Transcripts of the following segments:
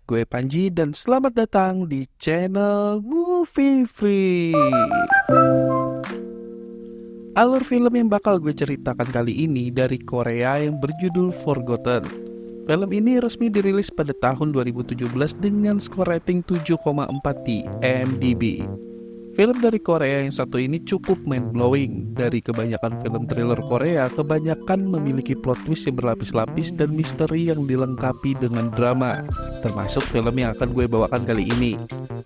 gue Panji dan selamat datang di channel Movie Free. Alur film yang bakal gue ceritakan kali ini dari Korea yang berjudul Forgotten. Film ini resmi dirilis pada tahun 2017 dengan skor rating 7,4 di IMDb. Film dari Korea yang satu ini cukup mind-blowing. Dari kebanyakan film thriller Korea, kebanyakan memiliki plot twist yang berlapis-lapis dan misteri yang dilengkapi dengan drama. Termasuk film yang akan gue bawakan kali ini.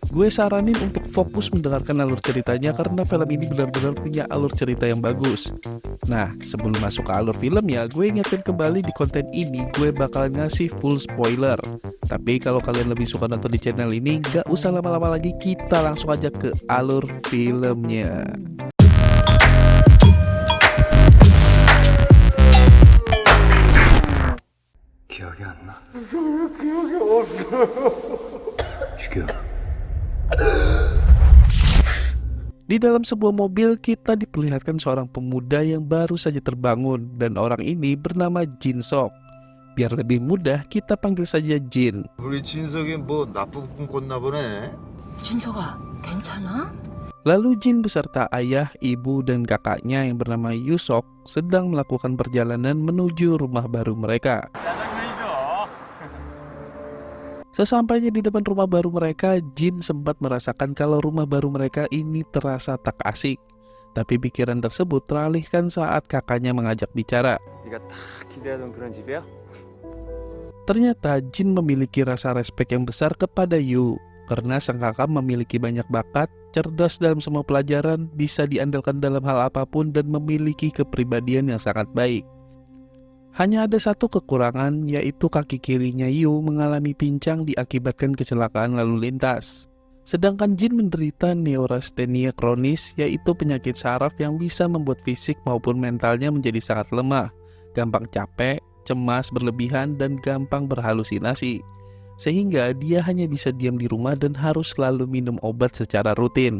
Gue saranin untuk fokus mendengarkan alur ceritanya karena film ini benar-benar punya alur cerita yang bagus. Nah, sebelum masuk ke alur filmnya, gue ingetin kembali di konten ini gue bakalan ngasih full spoiler. Tapi kalau kalian lebih suka nonton di channel ini, gak usah lama-lama lagi, kita langsung aja ke alur filmnya. 기억이 안 나? 죽여. Di dalam sebuah mobil, kita diperlihatkan seorang pemuda yang baru saja terbangun, dan orang ini bernama Jin Sok. Biar lebih mudah, kita panggil saja Jin. 우리 진석이 뭐 나쁜 꿈 꿨나 보네. 진석아, 괜찮아? Lalu Jin beserta ayah, ibu, dan kakaknya yang bernama Yusok sedang melakukan perjalanan menuju rumah baru mereka. Sesampainya di depan rumah baru mereka, Jin sempat merasakan kalau rumah baru mereka ini terasa tak asik. Tapi pikiran tersebut teralihkan saat kakaknya mengajak bicara. 네가 딱 기대하던 그런 집이야? Ternyata Jin memiliki rasa respek yang besar kepada Yu. Karena sang kakak memiliki banyak bakat, cerdas dalam semua pelajaran, bisa diandalkan dalam hal apapun, dan memiliki kepribadian yang sangat baik. Hanya ada satu kekurangan, yaitu kaki kirinya Yu mengalami pincang diakibatkan kecelakaan lalu lintas. Sedangkan Jin menderita neurastenia kronis, yaitu penyakit saraf yang bisa membuat fisik maupun mentalnya menjadi sangat lemah, gampang capek, cemas berlebihan, dan gampang berhalusinasi. Sehingga dia hanya bisa diam di rumah dan harus selalu minum obat secara rutin.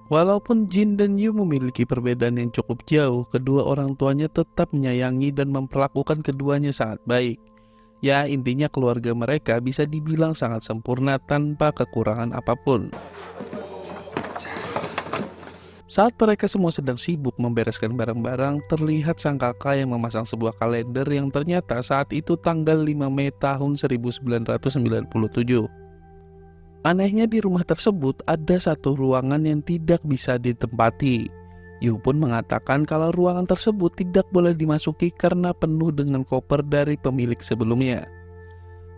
Walaupun Jin dan Yu memiliki perbedaan yang cukup jauh, kedua orang tuanya tetap menyayangi dan memperlakukan keduanya sangat baik. Ya, intinya keluarga mereka bisa dibilang sangat sempurna tanpa kekurangan apapun. Saat mereka semua sedang sibuk membereskan barang-barang, terlihat sang kakak yang memasang sebuah kalender yang ternyata saat itu tanggal 5 Mei tahun 1997. Anehnya di rumah tersebut ada satu ruangan yang tidak bisa ditempati. Yu pun mengatakan kalau ruangan tersebut tidak boleh dimasuki karena penuh dengan koper dari pemilik sebelumnya.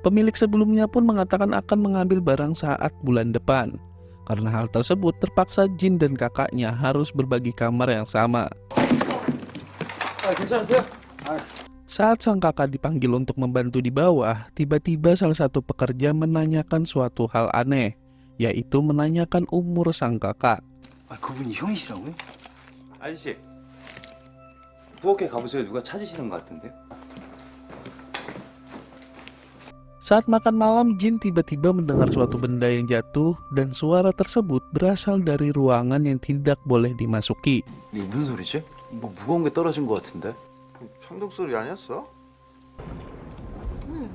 Pemilik sebelumnya pun mengatakan akan mengambil barang saat bulan depan. Karena hal tersebut, terpaksa Jin dan kakaknya harus berbagi kamar yang sama. Saat sang kakak dipanggil untuk membantu di bawah, tiba-tiba salah satu pekerja menanyakan suatu hal aneh, yaitu menanyakan umur sang kakak. 그분이 형이시라고요? 아저씨, 부엌에 가보세요. 누가 찾으시는 것 같은데요? Saat makan malam, Jin tiba-tiba mendengar suatu benda yang jatuh, dan suara tersebut berasal dari ruangan yang tidak boleh dimasuki. 이게 무슨 소리지? 뭐 무거운 게 떨어진 것 같은데? 천둥 소리 아니었어?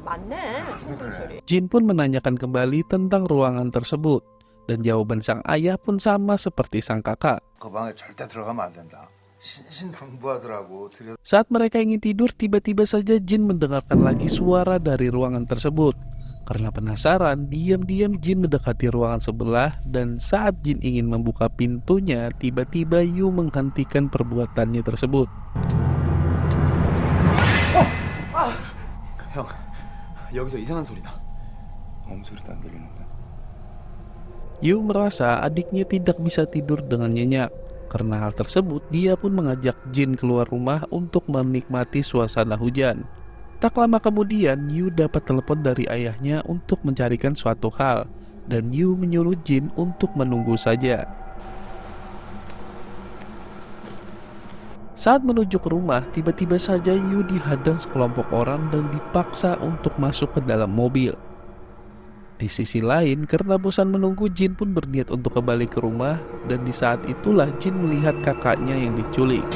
맞네, 천둥 소리. Jin pun menanyakan kembali tentang ruangan tersebut, dan jawaban sang ayah pun sama seperti sang kakak. 그 방에 절대 들어가면 안 된다. 신신당부하더라고. Saat mereka ingin tidur, tiba-tiba saja Jin mendengarkan lagi suara dari ruangan tersebut. Karena penasaran, diam-diam Jin mendekati ruangan sebelah, dan saat Jin ingin membuka pintunya, tiba-tiba Yu menghentikan perbuatannya tersebut. 형, 여기서 이상한 소리 나. 아무 소리도 안 들리는데. Yu merasa adiknya tidak bisa tidur dengan nyenyak. Karena hal tersebut, dia pun mengajak Jin keluar rumah untuk menikmati suasana hujan. Tak lama kemudian, Yu dapat telepon dari ayahnya untuk mencarikan suatu hal, dan Yu menyuruh Jin untuk menunggu saja. Saat menuju ke rumah, tiba-tiba saja Yu dihadang sekelompok orang dan dipaksa untuk masuk ke dalam mobil. Di sisi lain, karena bosan menunggu, Jin pun berniat untuk kembali ke rumah, dan di saat itulah Jin melihat kakaknya yang diculik.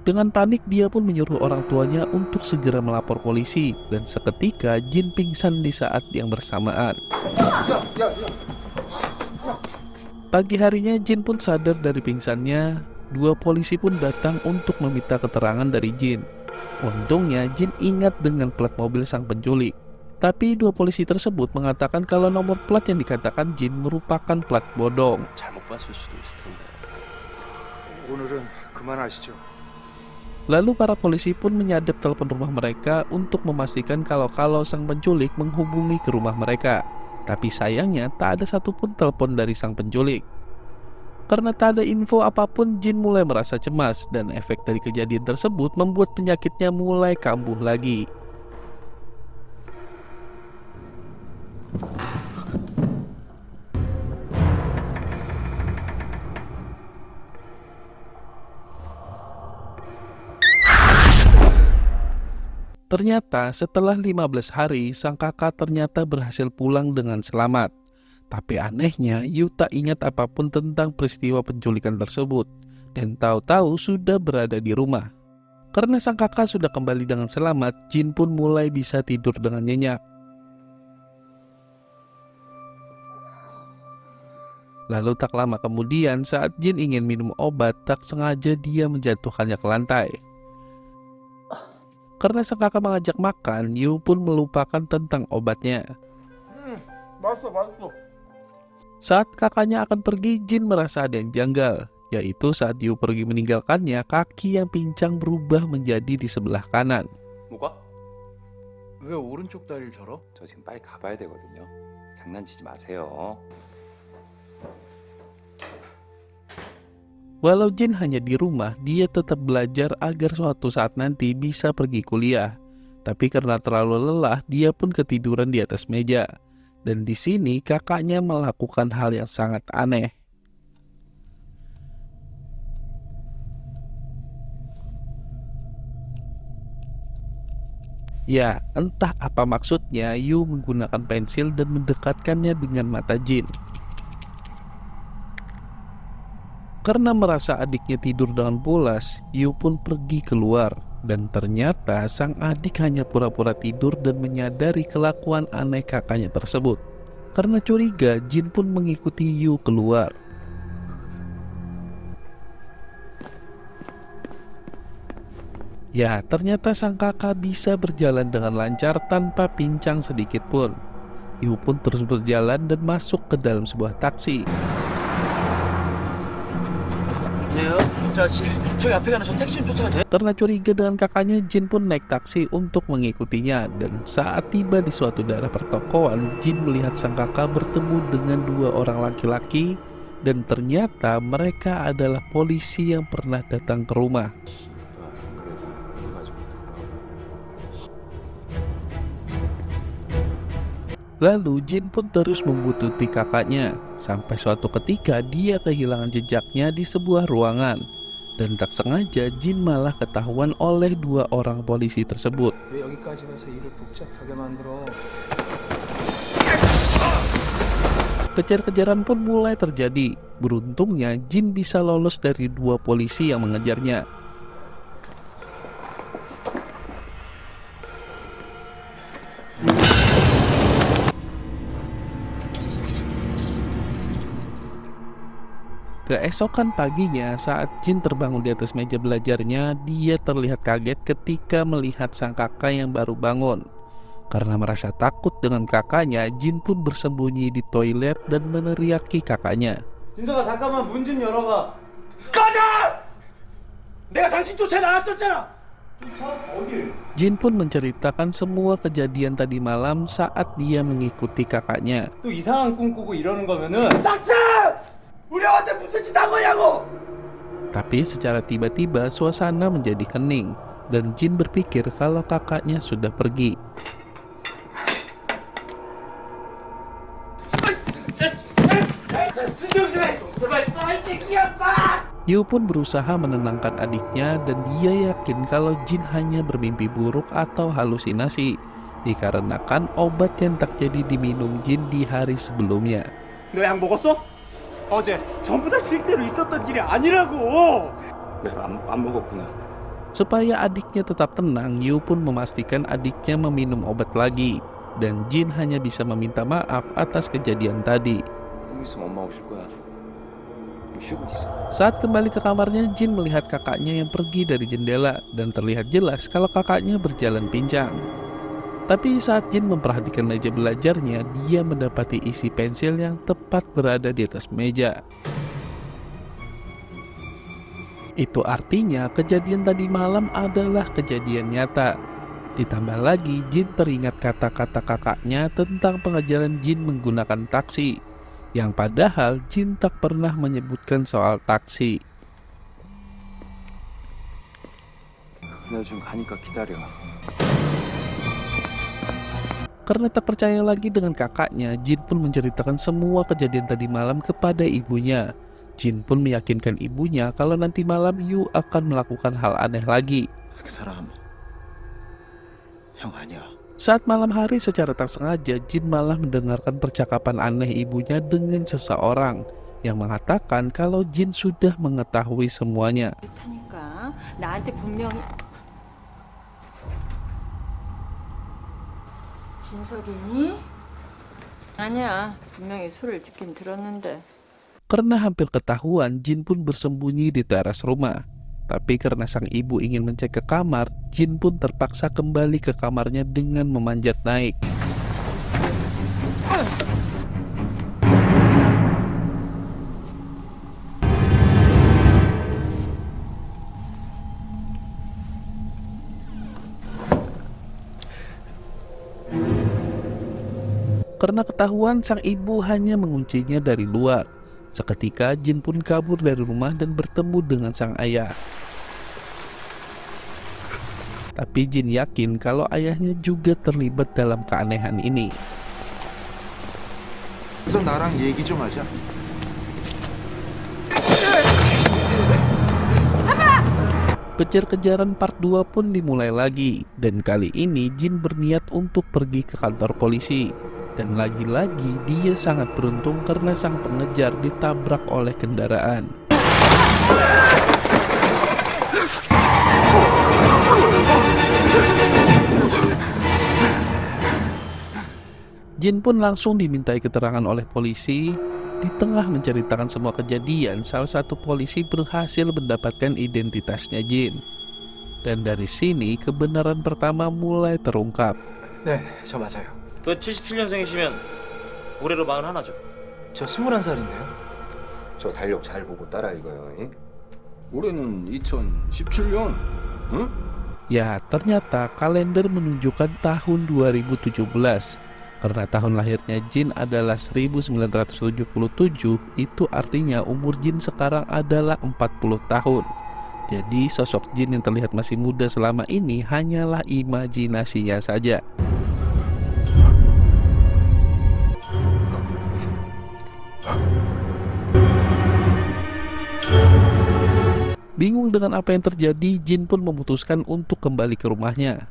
Dengan panik dia pun menyuruh orang tuanya untuk segera melapor polisi dan seketika Jin pingsan di saat yang bersamaan. Pagi harinya Jin pun sadar dari pingsannya. Dua polisi pun datang untuk meminta keterangan dari Jin. Untungnya Jin ingat dengan plat mobil sang penculik. Tapi dua polisi tersebut mengatakan kalau nomor plat yang dikatakan Jin merupakan plat bodong. 잘못 봤을 수도 있을 텐데. 오늘은 그만하시죠. Lalu para polisi pun menyadap telepon rumah mereka untuk memastikan kalau sang penculik menghubungi ke rumah mereka. Tapi sayangnya tak ada satupun telepon dari sang penculik. Karena tak ada info apapun, Jin mulai merasa cemas dan efek dari kejadian tersebut membuat penyakitnya mulai kambuh lagi. Ternyata setelah 15 hari, sang kakak ternyata berhasil pulang dengan selamat. Tapi anehnya, Yu tak ingat apapun tentang peristiwa penculikan tersebut dan tahu-tahu sudah berada di rumah. Karena sang kakak sudah kembali dengan selamat, Jin pun mulai bisa tidur dengan nyenyak. Lalu tak lama kemudian saat Jin ingin minum obat, tak sengaja dia menjatuhkannya ke lantai. Karena sang kakak mengajak makan, Yu pun melupakan tentang obatnya. Saat kakaknya akan pergi, Jin merasa ada yang janggal, yaitu saat Yu pergi meninggalkannya, kaki yang pincang berubah menjadi di sebelah kanan. 뭐가? 왜 오른쪽 다리를 절어? 저 지금 빨리 가봐야 되거든요. 장난치지 마세요. Walau Jin hanya di rumah, dia tetap belajar agar suatu saat nanti bisa pergi kuliah. Tapi karena terlalu lelah, dia pun ketiduran di atas meja. Dan di sini kakaknya melakukan hal yang sangat aneh. Ya, entah apa maksudnya, Yu menggunakan pensil dan mendekatkannya dengan mata Jin. Karena merasa adiknya tidur dengan pulas, Yu pun pergi keluar. Dan ternyata sang adik hanya pura-pura tidur dan menyadari kelakuan aneh kakaknya tersebut. Karena curiga, Jin pun mengikuti Yu keluar. Ya, ternyata sang kakak bisa berjalan dengan lancar tanpa pincang sedikit pun. Yu pun terus berjalan dan masuk ke dalam sebuah taksi. Karena curiga dengan kakaknya, Jin pun naik taksi untuk mengikutinya. Dan saat tiba di suatu daerah pertokoan, Jin melihat sang kakak bertemu dengan dua orang laki-laki. Dan ternyata mereka adalah polisi yang pernah datang ke rumah. Lalu Jin pun terus membuntuti kakaknya, sampai suatu ketika dia kehilangan jejaknya di sebuah ruangan. Dan tak sengaja Jin malah ketahuan oleh dua orang polisi tersebut. Kejar-kejaran pun mulai terjadi. Beruntungnya Jin bisa lolos dari dua polisi yang mengejarnya. Keesokan paginya saat Jin terbangun di atas meja belajarnya, dia terlihat kaget ketika melihat sang kakak yang baru bangun. Karena merasa takut dengan kakaknya, Jin pun bersembunyi di toilet dan meneriaki kakaknya. 진서가 잠깐만 문 좀 열어봐. 꺼져! 내가 당신 쫓아 나왔었잖아. 쫓아? 어딜? Jin pun menceritakan semua kejadian tadi malam saat dia mengikuti kakaknya. 또 이상한 꿈 꾸고 이러는 거면은 닥쳐! 우리 형한테 무슨 짓 한 거냐고! Tapi secara tiba-tiba suasana menjadi hening dan Jin berpikir kalau kakaknya sudah pergi. Yu pun berusaha menenangkan adiknya dan dia yakin kalau Jin hanya bermimpi buruk atau halusinasi dikarenakan obat yang tak jadi diminum Jin di hari sebelumnya. 너 약 먹었어? 어제 전부 다 실제로 있었던 일이 아니라고. 내가 안 먹었구나. Supaya adiknya tetap tenang, Yu pun memastikan adiknya meminum obat lagi. Dan Jin hanya bisa meminta maaf atas kejadian tadi. 좀 있으면 엄마 오실 거야. 쉬고 있어. Saat kembali ke kamarnya, Jin melihat kakaknya yang pergi dari jendela dan terlihat jelas kalau kakaknya berjalan pincang. Tapi saat Jin memperhatikan meja belajarnya, dia mendapati isi pensil yang tepat berada di atas meja. Itu artinya kejadian tadi malam adalah kejadian nyata. Ditambah lagi, Jin teringat kata-kata kakaknya tentang pengejaran Jin menggunakan taksi, yang padahal Jin tak pernah menyebutkan soal taksi. 내가 지금 가니까 기다려. Karena tak percaya lagi dengan kakaknya, Jin pun menceritakan semua kejadian tadi malam kepada ibunya. Jin pun meyakinkan ibunya kalau nanti malam Yu akan melakukan hal aneh lagi. 그 사람 형 아니야. Saat malam hari secara tak sengaja, Jin malah mendengarkan percakapan aneh ibunya dengan seseorang yang mengatakan kalau Jin sudah mengetahui semuanya. 그렇다니까 나한테 분명히 진석이니? 아니야 분명히 소리를 듣긴 들었는데. Karena hampir ketahuan, Jin pun bersembunyi di teras rumah. Tapi karena sang ibu ingin mencek ke kamar, Jin pun terpaksa kembali ke kamarnya dengan memanjat naik. Karena ketahuan, sang ibu hanya menguncinya dari luar. Seketika Jin pun kabur dari rumah dan bertemu dengan sang ayah. Tapi Jin yakin kalau ayahnya juga terlibat dalam keanehan ini. 그래서 나랑 얘기 좀 하자. Kejar-kejaran part 2 pun dimulai lagi. Dan kali ini Jin berniat untuk pergi ke kantor polisi. Dan lagi-lagi dia sangat beruntung karena sang pengejar ditabrak oleh kendaraan. Jin pun langsung dimintai keterangan oleh polisi. Di tengah menceritakan semua kejadian, salah satu polisi berhasil mendapatkan identitasnya Jin. Dan dari sini kebenaran pertama mulai terungkap. 네, 저 맞아요. 그 77년생이시면 올해로 41죠. 저 21살인데요. 저 달력 잘 보고 따라 읽어요. 예? 올해는 2017년. 응? Ya, ternyata kalender menunjukkan tahun 2017. Karena tahun lahirnya Jin adalah 1977, itu artinya umur Jin sekarang adalah 40 tahun. Jadi sosok Jin yang terlihat masih muda selama ini hanyalah imajinasinya saja. Bingung dengan apa yang terjadi, Jin pun memutuskan untuk kembali ke rumahnya.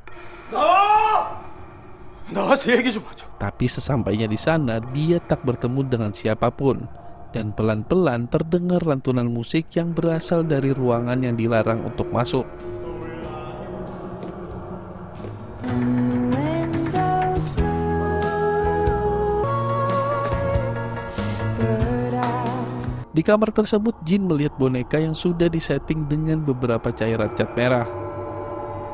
나와서 얘기 좀 하자. Tapi sesampainya di sana, dia tak bertemu dengan siapapun. Dan pelan-pelan terdengar lantunan musik yang berasal dari ruangan yang dilarang untuk masuk. Di kamar tersebut, Jin melihat boneka yang sudah disetting dengan beberapa cairan cat merah.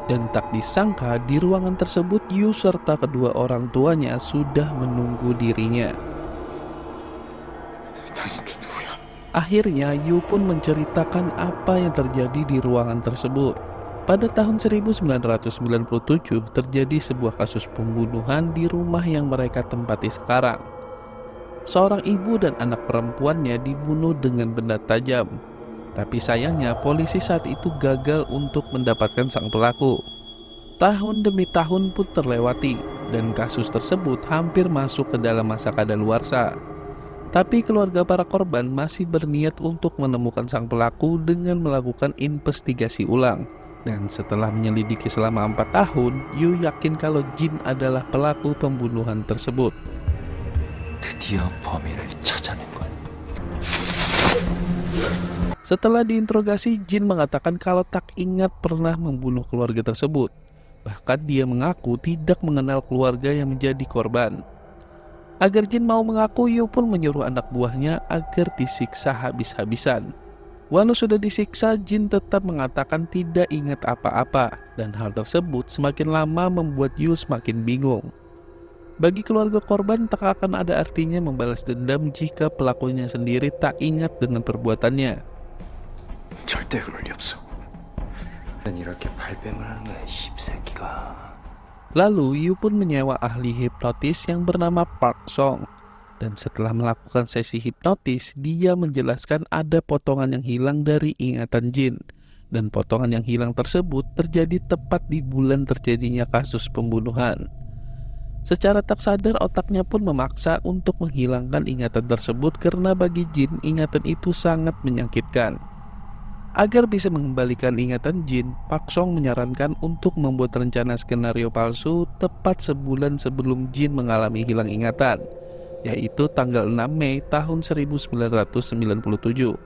Dan tak disangka di ruangan tersebut Yu serta kedua orang tuanya sudah menunggu dirinya. 당신들 누구야? Akhirnya Yu pun menceritakan apa yang terjadi di ruangan tersebut. Pada tahun 1997 terjadi sebuah kasus pembunuhan di rumah yang mereka tempati sekarang. Seorang ibu dan anak perempuannya dibunuh dengan benda tajam. Tapi sayangnya polisi saat itu gagal untuk mendapatkan sang pelaku. Tahun demi tahun pun terlewati dan kasus tersebut hampir masuk ke dalam masa kadaluarsa. Tapi keluarga para korban masih berniat untuk menemukan sang pelaku dengan melakukan investigasi ulang. Dan setelah menyelidiki selama 4 tahun, Yu yakin kalau Jin adalah pelaku pembunuhan tersebut. 드디어 범인을 찾아낸 거야. Setelah diinterogasi, Jin mengatakan kalau tak ingat pernah membunuh keluarga tersebut. Bahkan dia mengaku tidak mengenal keluarga yang menjadi korban. Agar Jin mau mengaku, Yu pun menyuruh anak buahnya agar disiksa habis-habisan. Walau sudah disiksa, Jin tetap mengatakan tidak ingat apa-apa, dan hal tersebut semakin lama membuat Yu semakin bingung. Bagi keluarga korban tak akan ada artinya membalas dendam jika pelakunya sendiri tak ingat dengan perbuatannya. 절대 그럴 리 없어. 이렇게 발뺌을 하는 거야, 씹새끼가. Lalu Yu pun menyewa ahli hipnotis yang bernama Park Song. Dan setelah melakukan sesi hipnotis, dia menjelaskan ada potongan yang hilang dari ingatan Jin. Dan potongan yang hilang tersebut terjadi tepat di bulan terjadinya kasus pembunuhan. Secara tak sadar otaknya pun memaksa untuk menghilangkan ingatan tersebut karena bagi Jin ingatan itu sangat menyakitkan. Agar bisa mengembalikan ingatan Jin, Park Song menyarankan untuk membuat rencana skenario palsu tepat sebulan sebelum Jin mengalami hilang ingatan, yaitu tanggal 6 Mei tahun 1997,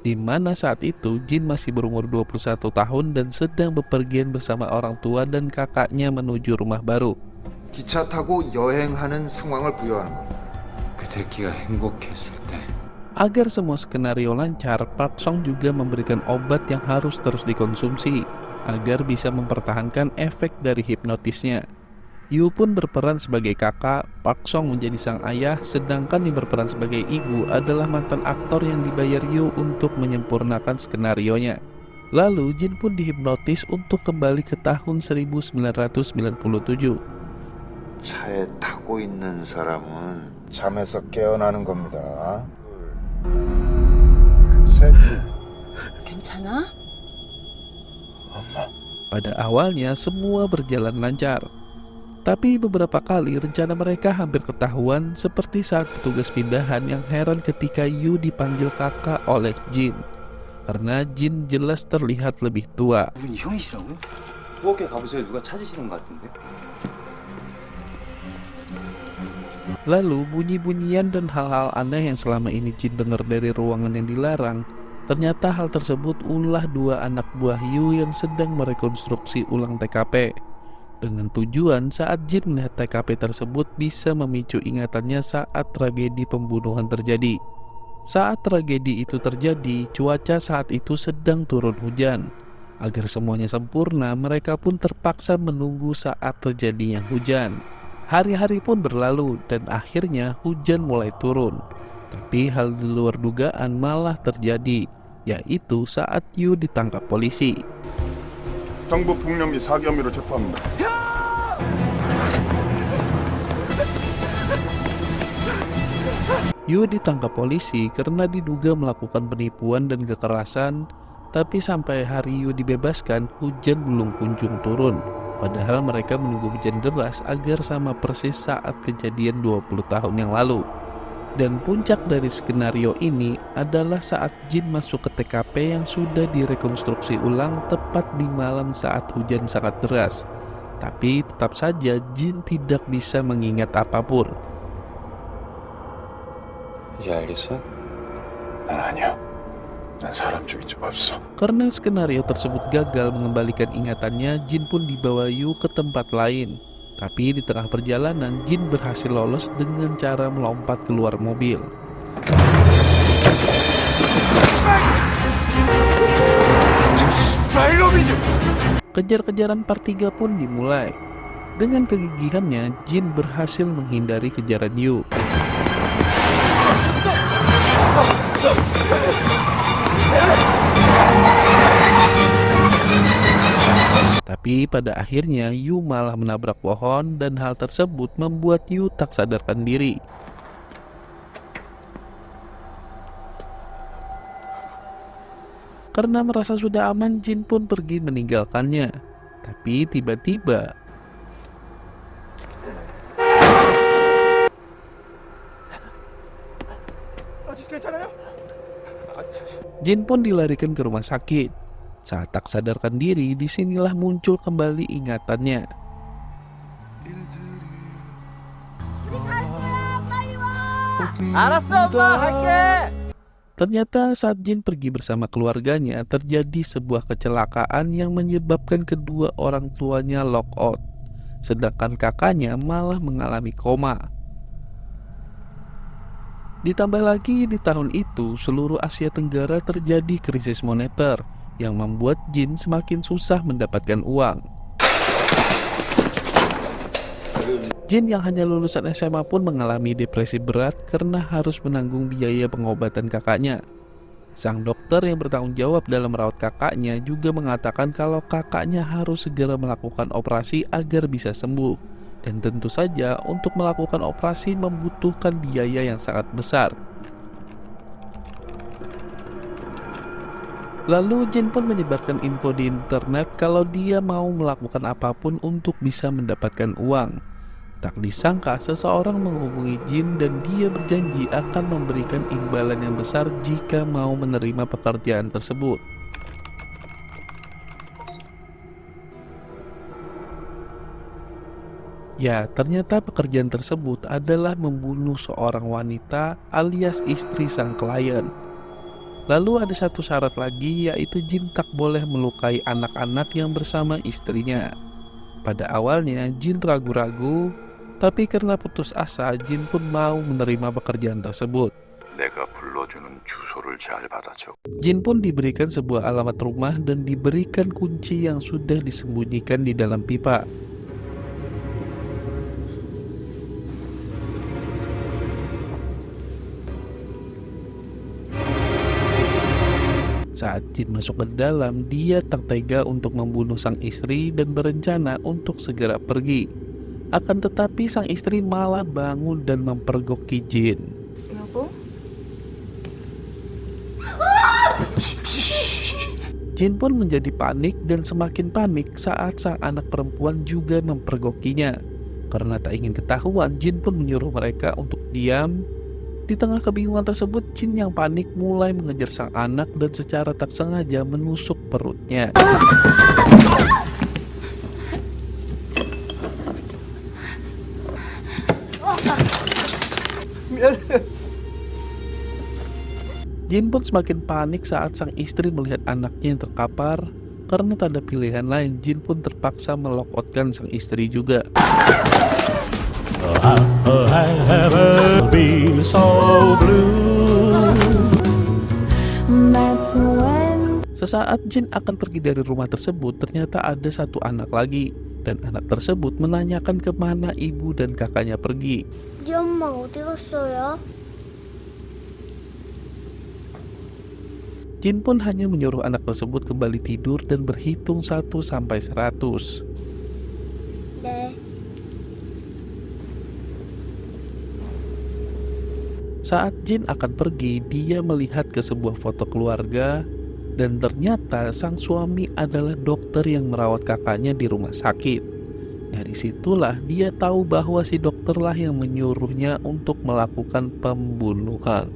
di mana saat itu Jin masih berumur 21 tahun dan sedang bepergian bersama orang tua dan kakaknya menuju rumah baru. 기차 타고 여행하는 상황을 부여하는 겁니다. 그 새끼가 행복했을 때. Agar semua skenario lancar, Park Song juga memberikan obat yang harus terus dikonsumsi agar bisa mempertahankan efek dari hipnotisnya. Yu pun berperan sebagai kakak, Park Song menjadi sang ayah, sedangkan yang berperan sebagai ibu adalah mantan aktor yang dibayar Yu untuk menyempurnakan skenarionya. Lalu Jin pun dihipnotis untuk kembali ke tahun 1997. 차에 타고 있는 사람은 잠에서 깨어나는 겁니다. 셋. 괜찮아? Pada awalnya semua berjalan lancar, tapi beberapa kali rencana mereka hampir ketahuan, seperti saat petugas pindahan yang heran ketika Yu dipanggil kakak oleh Jin, karena Jin jelas terlihat lebih tua. 이분이 형이시라고요? 부엌에 가보세요. 누가 찾으시는 것 같은데. Lalu bunyi-bunyian dan hal-hal aneh yang selama ini Jin dengar dari ruangan yang dilarang, ternyata hal tersebut ulah dua anak buah Yu yang sedang merekonstruksi ulang TKP. Dengan tujuan saat Jin melihat TKP tersebut bisa memicu ingatannya saat tragedi pembunuhan terjadi. Saat tragedi itu terjadi, cuaca saat itu sedang turun hujan. Agar semuanya sempurna, mereka pun terpaksa menunggu saat terjadinya hujan. Hari-hari pun berlalu dan akhirnya hujan mulai turun. Tapi hal di luar dugaan malah terjadi, yaitu saat Yu ditangkap polisi. 정부 폭력 및 사기 혐의로 체포합니다. Yu ditangkap polisi karena diduga melakukan penipuan dan kekerasan, tapi sampai hari Yu dibebaskan, hujan belum kunjung turun. Padahal mereka menunggu hujan deras agar sama persis saat kejadian 20 tahun yang lalu. Dan puncak dari skenario ini adalah saat Jin masuk ke TKP yang sudah direkonstruksi ulang tepat di malam saat hujan sangat deras. Tapi tetap saja Jin tidak bisa mengingat apapun. 이제 알겠어? 난 아니야. 난 사람 죽인 적 없어. Karena skenario tersebut gagal mengembalikan ingatannya, Jin pun dibawa Yu ke tempat lain. Tapi di tengah perjalanan, Jin berhasil lolos dengan cara melompat keluar mobil. Kejar-kejaran part 3 pun dimulai. Dengan kegigihannya, Jin berhasil menghindari kejaran Yu. Tapi pada akhirnya Yu malah menabrak pohon dan hal tersebut membuat Yu tak sadarkan diri. Karena merasa sudah aman, Jin pun pergi meninggalkannya. Tapi tiba-tiba Jin pun dilarikan ke rumah sakit. Saat tak sadarkan diri, disinilah muncul kembali ingatannya. 알았어, 엄마 갈게. Ternyata saat Jin pergi bersama keluarganya, terjadi sebuah kecelakaan yang menyebabkan kedua orang tuanya lockout, sedangkan kakaknya malah mengalami koma. Ditambah lagi di tahun itu seluruh Asia Tenggara terjadi krisis moneter yang membuat Jin semakin susah mendapatkan uang. Jin yang hanya lulusan SMA pun mengalami depresi berat karena harus menanggung biaya pengobatan kakaknya. Sang dokter yang bertanggung jawab dalam merawat kakaknya juga mengatakan kalau kakaknya harus segera melakukan operasi agar bisa sembuh. Dan tentu saja untuk melakukan operasi membutuhkan biaya yang sangat besar. Lalu Jin pun menyebarkan info di internet kalau dia mau melakukan apapun untuk bisa mendapatkan uang. Tak disangka seseorang menghubungi Jin dan dia berjanji akan memberikan imbalan yang besar jika mau menerima pekerjaan tersebut. Ya, ternyata pekerjaan tersebut adalah membunuh seorang wanita alias istri sang klien. Lalu ada satu syarat lagi, yaitu Jin tak boleh melukai anak-anak yang bersama istrinya. Pada awalnya Jin ragu-ragu, tapi karena putus asa Jin pun mau menerima pekerjaan tersebut. 내가 불러주는 주소를 잘 받아줘. Jin pun diberikan sebuah alamat rumah dan diberikan kunci yang sudah disembunyikan di dalam pipa. Saat Jin masuk ke dalam, dia tak tega untuk membunuh sang istri dan berencana untuk segera pergi. Akan tetapi sang istri malah bangun dan mempergoki Jin. 여보? Jin pun menjadi panik dan semakin panik saat sang anak perempuan juga mempergokinya. Karena tak ingin ketahuan, Jin pun menyuruh mereka untuk diam. Di tengah kebingungan tersebut, Jin yang panik mulai mengejar sang anak dan secara tak sengaja menusuk perutnya. Jin pun semakin panik saat sang istri melihat anaknya yang terkapar. Karena tak ada pilihan lain, Jin pun terpaksa melokotkan sang istri juga. Sesaat Jin akan pergi dari rumah tersebut, ternyata ada satu anak lagi. Dan anak tersebut menanyakan kemana ibu dan kakaknya pergi. 우리 엄마 어디 갔어요? Jin pun hanya menyuruh anak tersebut kembali tidur dan berhitung 1 sampai 100. 네. Saat Jin akan pergi, dia melihat ke sebuah foto keluarga dan ternyata sang suami adalah dokter yang merawat kakaknya di rumah sakit. Dari situlah dia tahu bahwa si dokterlah yang menyuruhnya untuk melakukan pembunuhan.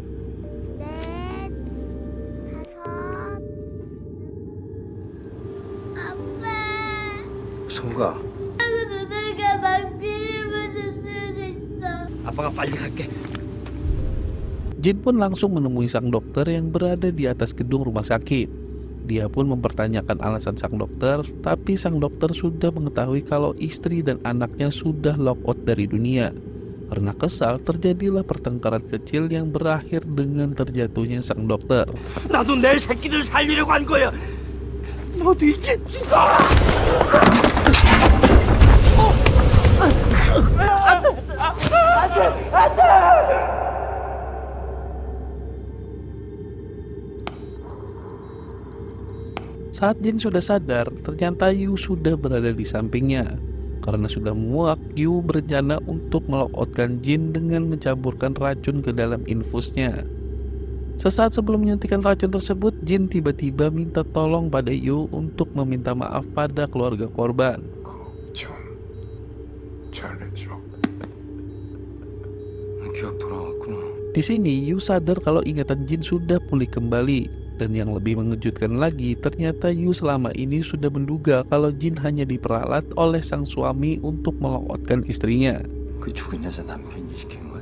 성가, 내가 막 비밀번호 쓸 수 있어. 아빠가 빨리 갈게. Jin pun langsung menemui sang dokter yang berada di atas gedung rumah sakit. Dia pun mempertanyakan alasan sang dokter, tapi sang dokter sudah mengetahui kalau istri dan anaknya sudah lockout dari dunia. Karena kesal, terjadilah pertengkaran kecil yang berakhir dengan terjatuhnya sang dokter. 나도 내 새끼들 살리려고 한 거야. 너도 이제 죽어. Saat Jin sudah sadar, ternyata Yu sudah berada di sampingnya. Karena sudah muak, Yu berencana untuk melockoutkan Jin dengan mencampurkan racun ke dalam infusnya. Sesaat sebelum menyuntikkan racun tersebut, Jin tiba-tiba minta tolong pada Yu untuk meminta maaf pada keluarga korban. 좀 잘해줘. 기억 돌아왔구나. Di sini Yu sadar kalau ingatan Jin sudah pulih kembali. Dan yang lebih mengejutkan lagi, ternyata Yu selama ini sudah menduga kalau Jin hanya diperalat oleh sang suami untuk melockoutkan istrinya. 그 죽은 여자 남편이 시킨 거야?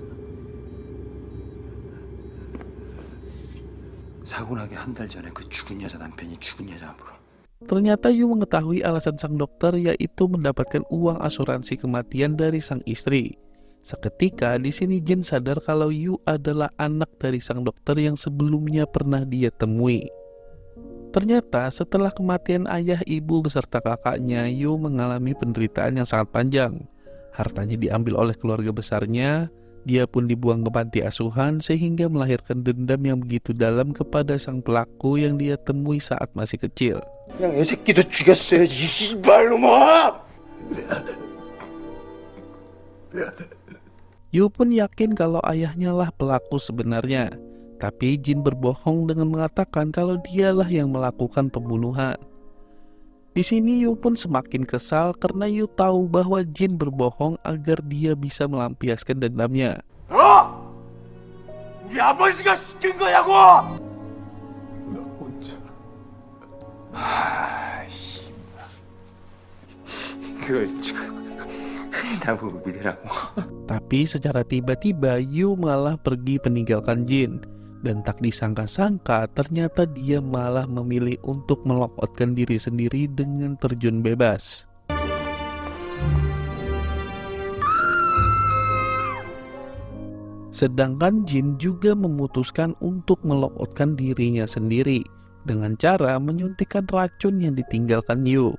사고 나기 한 달 전에 그 죽은 여자 남편이 죽은 여자 물어. Ternyata Yu mengetahui alasan sang dokter, yaitu mendapatkan uang asuransi kematian dari sang istri. Seketika di sini Jin sadar kalau Yu adalah anak dari sang dokter yang sebelumnya pernah dia temui. Ternyata setelah kematian ayah, ibu beserta kakaknya, Yu mengalami penderitaan yang sangat panjang. Hartanya diambil oleh keluarga besarnya, dia pun dibuang ke panti asuhan sehingga melahirkan dendam yang begitu dalam kepada sang pelaku yang dia temui saat masih kecil. 그냥 애 새끼도 죽였어야지 이 씨발놈아! Yu pun yakin kalau ayahnya lah pelaku sebenarnya. Tapi Jin berbohong dengan mengatakan kalau dialah yang melakukan pembunuhan. Di sini Yu pun semakin kesal karena Yu tahu bahwa Jin berbohong agar dia bisa melampiaskan dendamnya. 어? 우리 아버지가 시킨 거냐고! 나 혼자. 그걸 지금 나보고 믿으라고. Tapi secara tiba-tiba Yu malah pergi meninggalkan Jin. Dan tak disangka-sangka ternyata dia malah memilih untuk melokotkan diri sendiri dengan terjun bebas. Sedangkan Jin juga memutuskan untuk melokotkan dirinya sendiri dengan cara menyuntikkan racun yang ditinggalkan Yu.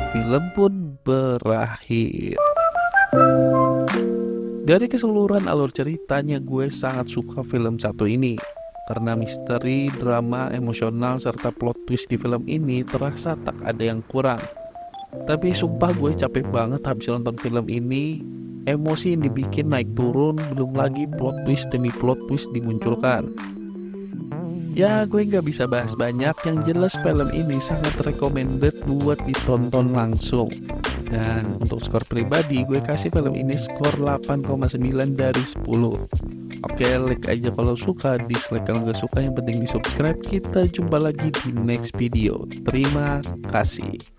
Film pun berakhir. Dari keseluruhan alur ceritanya, gue sangat suka film satu ini karena misteri, drama, emosional, serta plot twist di film ini terasa tak ada yang kurang. Tapi sumpah gue capek banget habis nonton film ini. Emosi yang dibikin naik turun, belum lagi plot twist demi plot twist dimunculkan. Ya gue nggak bisa bahas banyak, yang jelas film ini sangat recommended buat ditonton langsung. Dan untuk skor pribadi gue kasih film ini skor 8,9 dari 10. Oke, like aja kalau suka, dislike kalau nggak suka, yang penting di subscribe. Kita jumpa lagi di next video. Terima kasih.